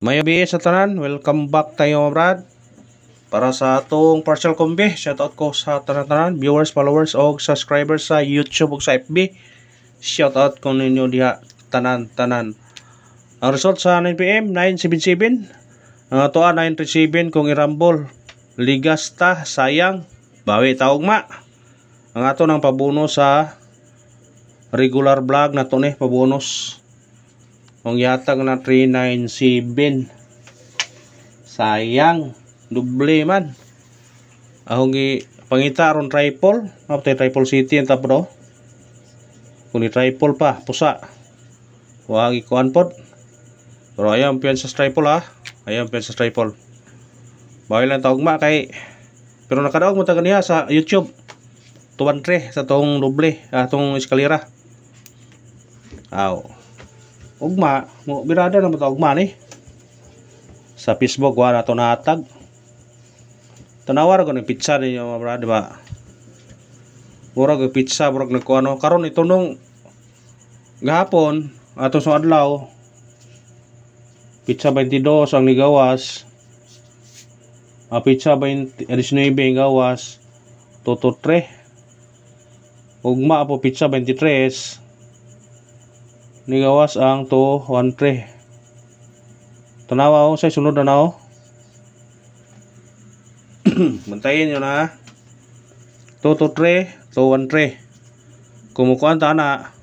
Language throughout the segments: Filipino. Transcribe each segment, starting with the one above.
Mayabi sa tanan, welcome back tayo brad. Para sa atong partial combi, shoutout ko sa tanan-tanan, viewers, followers o subscribers sa YouTube o sa FB. Shoutout ko ninyo diha tanan-tanan. Ang result sa 9pm 977. Ang atoa 937 kung irambol. Ligasta sayang bawi taugma. Ang ato nang pabuno sa regular vlog na to ni pabonus. Kung yatag na 397. Sayang. Doble man. Ahong pangita aron triple. Apatay triple city ang tapos. Kung ni triple pa. Pusa. Huwag ikuan pod. Pero ayaw piyan sa triple ha. Ayaw piyan sa triple. Bawal lang taugma kay. Pero nakadaog mo taga niya sa YouTube. Tuwan tre sa tong doble. Tong eskalera. Aw. Ugma, mo birada na mata ugma ni. Sa Facebook wala to natag. Tanawar ko ng pizza ninyo mga brad, diba? Murag yung pizza, murag nagkuano. Karon ito nung gahapon, ato sa adlaw, pizza 22 ang nigawas. Pizza 19 ang gawas. Toto 3. Ugma po pizza 23. Nigawas ang to 13. Tanawa sa sunod na nao. Bantayin nyo na. To 3, to 13. Kumukuan ta na.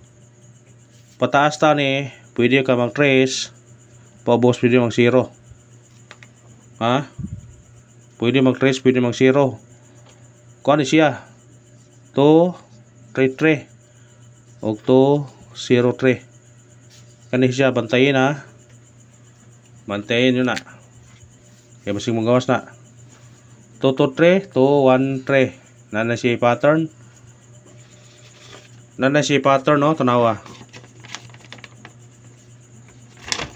Pataas ta ni. Pwede ka mag 3. Pabos pwede mag 0. Ha? Pwede mag 3, pwede mag 0. Kuan ni siya. To 3 o to 03. Kani siya bantayin ha. Bantayin nyo na. Kaya masing mong gawas na. 2 to 3 to 1 3. Nana siya pattern. Nana siya pattern no. Tanawa.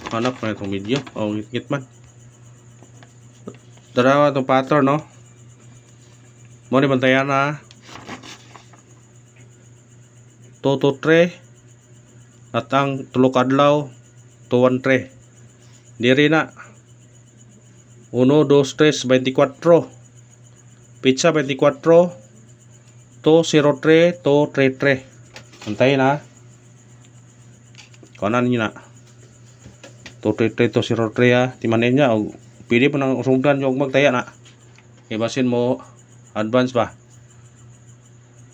Hanap na itong video. O ngit man. Tanawa itong pattern no. Mo ni bantayan ha. 2 to 3. At ang tulok adlaw to 1 3. Diri na 1, 2, 3, 24. Pizza 24 to 03 to 33. Antayin ha. Kanan nyo na to 33 to 03 ha. Timanin niya o pili po ng usungdan yung magtaya na. Ibasin mo advance ba.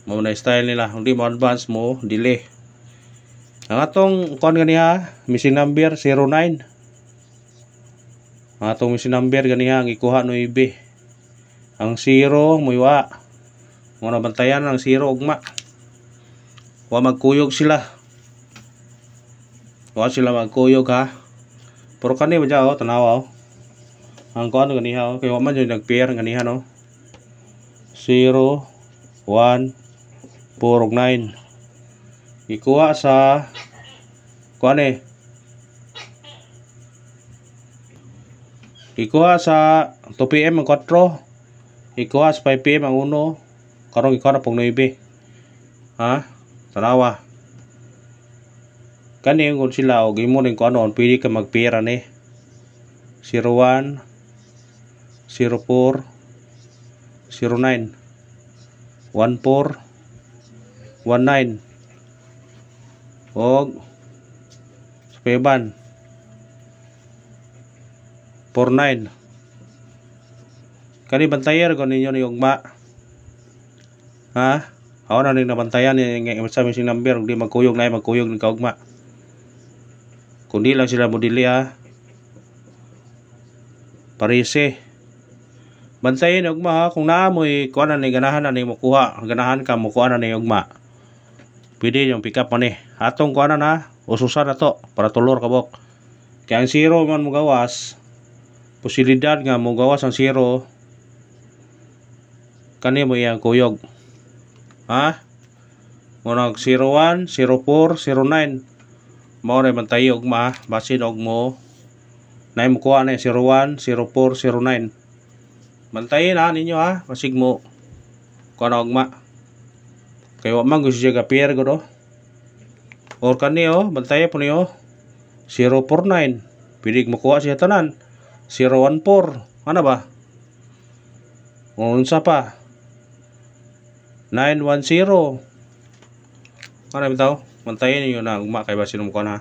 Mo na style nila. Hindi mo advance mo delay. Ang atong kuan ganiha missing number 09. Ang atong missing number ganiha ang ikuha no ibe. Ang 0 muiwa. Mo na bantayan ang 0 ugma. Wa magkuyog sila. Wa sila magkuyog ha. Pero kani ba jao tanawa oh. Ang kuan ganiha oh. Kay wa man yung nag-pair ganiha no. 0 1 4 9. Ikuha sa kuan ikuha sa 2pm ang 4. Ikuha sa 5pm ang 1. Karong ikuha na pong 9. Ha? Tanawa. Kani yung sila o gimo rin ko ano pwede ka magpira ni 01 04 09 14 19 og Speban 49. Kani bantayer ko ninyo ni ugma. Ha? Ako na ning nabantayan ni sa missing number ug di magkuyog na magkuyog ng kaugma. Kundi lang sila modili ha. Parisi. Bantayin ugma ha kung naamoy kuan na ni ganahan na ni mokuha, ganahan ka mokuha na ni ugma. Pwede yung pick up mo ni. Atong kuha na ususan na to para tulor kabok. Kaya ang 0 man mo gawas. Posibilidad nga mo gawas ang 0. Kani mo iyang kuyog. Ha? Muna 01, 04, 09. Mao ray man tayo ugma. Basin og mo. Nay mo kuha na 01, 04, 09. Bantayin ha ninyo ha. Basig mo. Kuha na ugma. Kaya wa man gusto siya ka-pair ko do. Or kani bantay po niyo 049. Pwede makuha siya tanan. 014. Ano ba? Unsa pa? 910. Ano bitaw? Mantayin niyo na ugma kay basin mo ha.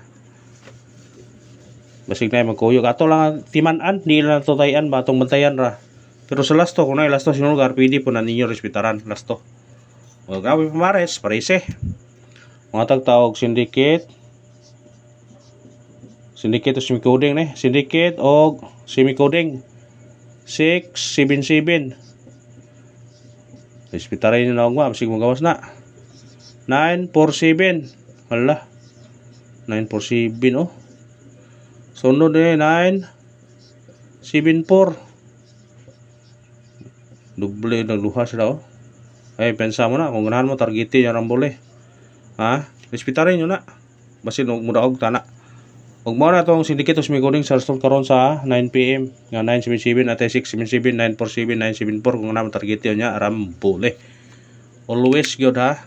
Basig na magkuyog. Ato lang timan-an, di lang tutayan ba atong bantayan ra. Pero sa lasto, kung na lasto sinong lugar, pwede po na ninyo respetaran lasto. O gabi pamares, parese. Mga tagtawag syndicate. Syndicate o semi-coding ne. Syndicate o semi-coding. 677. Respetaran nyo na ugma, basig magawas na. 947. Hala. 947 oh. Sunod eh 974. Doble na luha sila oh. Ay pensa mo na kung ganahan mo targetin yung rambole. Ha? Respetarin nyo na. Basin og mudaog tana. Ug mo na tong syndicate of semi-coding sa restore karon sa 9 PM nga 977 at 677 947 974 kung ganahan mo targetin nya rambole. Always gyud ha.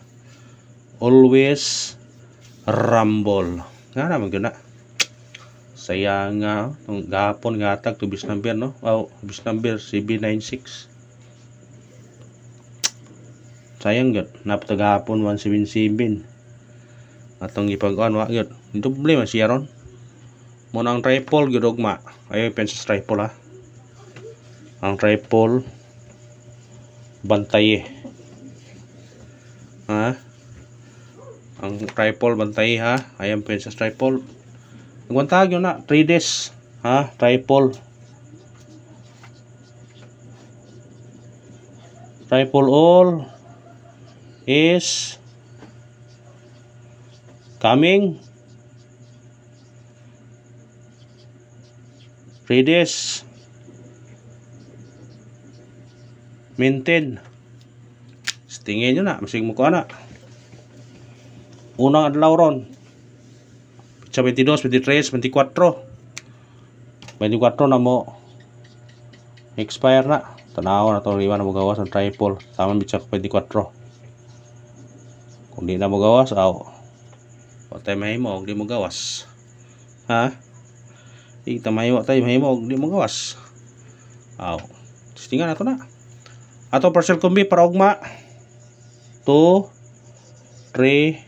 Always rumble. Nga naman yun na. Sayang nga. Itong gapon nga tag to bis number no. Wow, bis number CB96. Sayang yun. Napatag gapon 177. Atong ipag-on wa yun. Doble man siya ron. Muna ang triple yun ugma. Ayaw pensas triple ha. Ang triple bantay ha. Ang triple bantay ha. Ayan princess triple. Nagwantag yun na 3 days ha. Triple all is coming. 3 days maintain. Tingin nyo na. Masig mo ko na. Unang adlaw ron. Sa 22, 23, 24. 24 na mo expire na. Tanaw na itong riwa na mo gawas ang triple. Tama bitsa ko 24. Kung di na mo gawas, aw. Patay mahimo, di mo gawas. Ha? Ita mahimo, tayo mahimo, di mo gawas. Aw. Tingnan na ito na. Ato parcel kombi para ugma. 2, 3,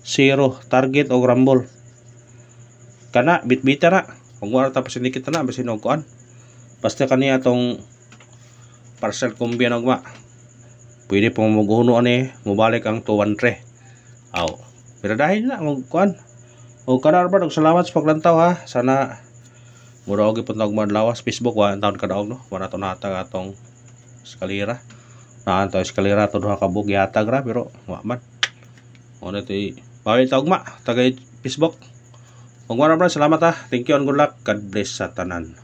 0 target o rumble kana bitbita na kung wala tapos sinikit na basin og kuan basta kaniya tong parcel kombi na ugma pwede pong maguno ani mobalik ang 213 aw pero dahil na og kuan o kana ba salamat sa paglantaw ha sana mura og ipon og madlawas Facebook wa taon kadaog no wala to natag atong eskalera na to eskalera to duha ka bug yatag ra pero wa man ono to bawal tawag ma tagay Facebook. Kung wala salamat ha. Thank you and good luck. God bless sa tanan.